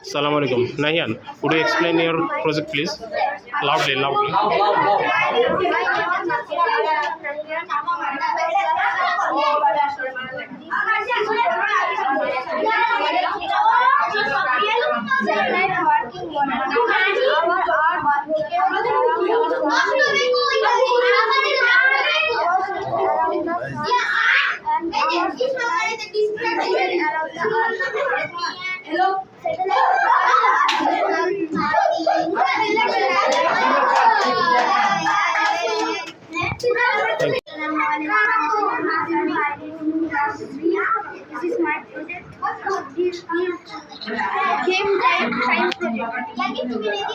Assalamu alaikum. Nahian, would you explain your project, please? Loudly, loudly. Thank you. This is my project. This is game time science project. Thank you. Thank you.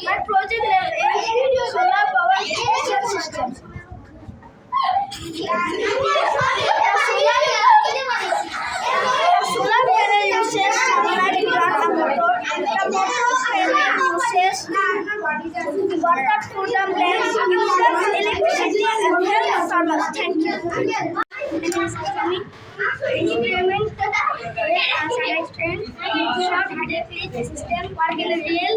My project is solar power system. Solar panel uses sunlight to run a motor. The motor panel uses water to the plants, uses electricity and helps farmers. Thank you. Implement a short-headed system work in a real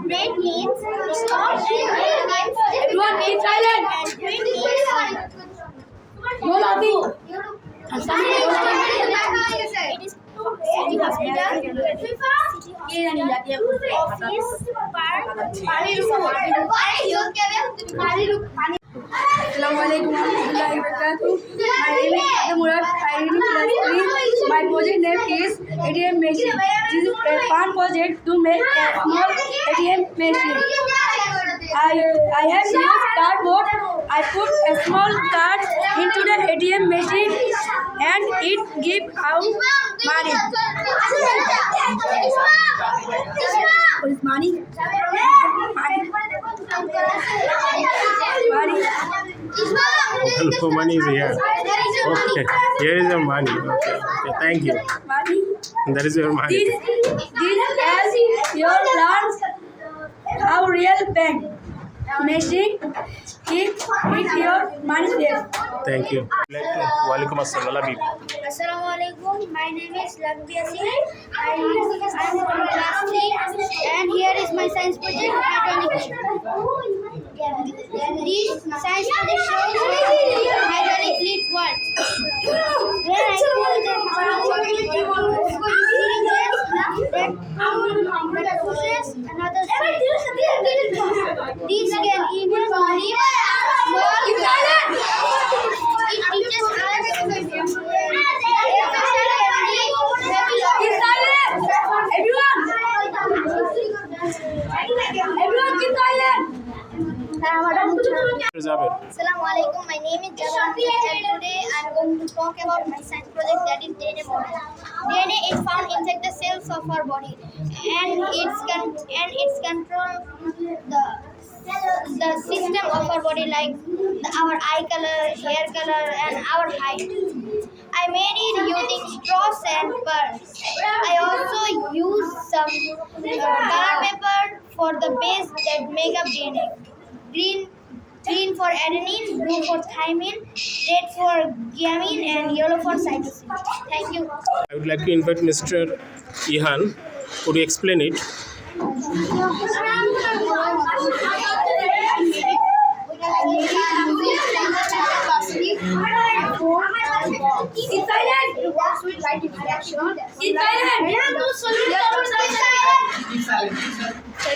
Brain means stop. Everyone be silent. Brain means no laughing. It is city hospital, Assalamualaikum warahmatullahi wabarakatuh. My name is Murad Khairi Plus 3. My project name is ATM machine. This is a fun project to make a small ATM machine. I have used cardboard. I put a small card into the ATM machine and it gives out money. What is money? Hello, money is here. Okay, here is your money. Okay, thank you. Money. That is your money. This as your learn how real bank machine keep with your money safe. Thank you. Walaikum assalam. Labib. Assalamualaikum. My name is Lagbia Singh. I am from class 3 and here is my science project hydraulic. This science project shows hydraulic lead works. When I put the that that pushes another seed. These can even leave small. It teaches us Zabir. Assalamualaikum. My name is Javan and today I am going to talk about my science project, that is DNA model. DNA is found inside the cells of our body and it's control the system of our body, like our eye color, hair color and our height. I made it using straws and pearls. I also used some color paper for the base that make up DNA. Green for adenine, blue for thymine, red for guanine, and yellow for cytosine. Thank you. I would like to invite Mr. Ihan. Could you explain it?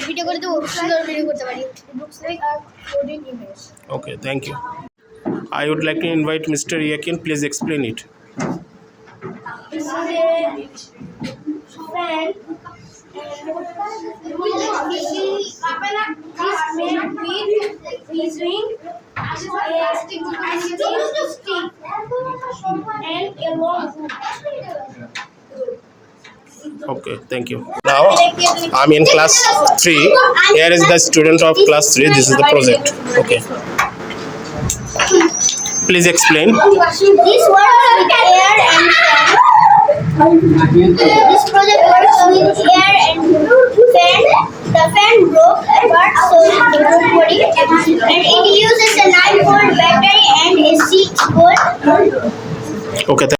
Video করে দেবো, সুন্দর video করতে পারি। Okay, thank you. I would like to invite Mr. Yakin. Please explain it. This is a fan. This ring, a stick, and a long hook. Okay, thank you. Now I'm in class 3. Here is the student of class 3. This is the project. Okay. Please explain. This works with air and fan. This project works with air and fan. The fan broke apart, so it don't worry. And it uses a 9-volt battery and a 6-volt. Okay.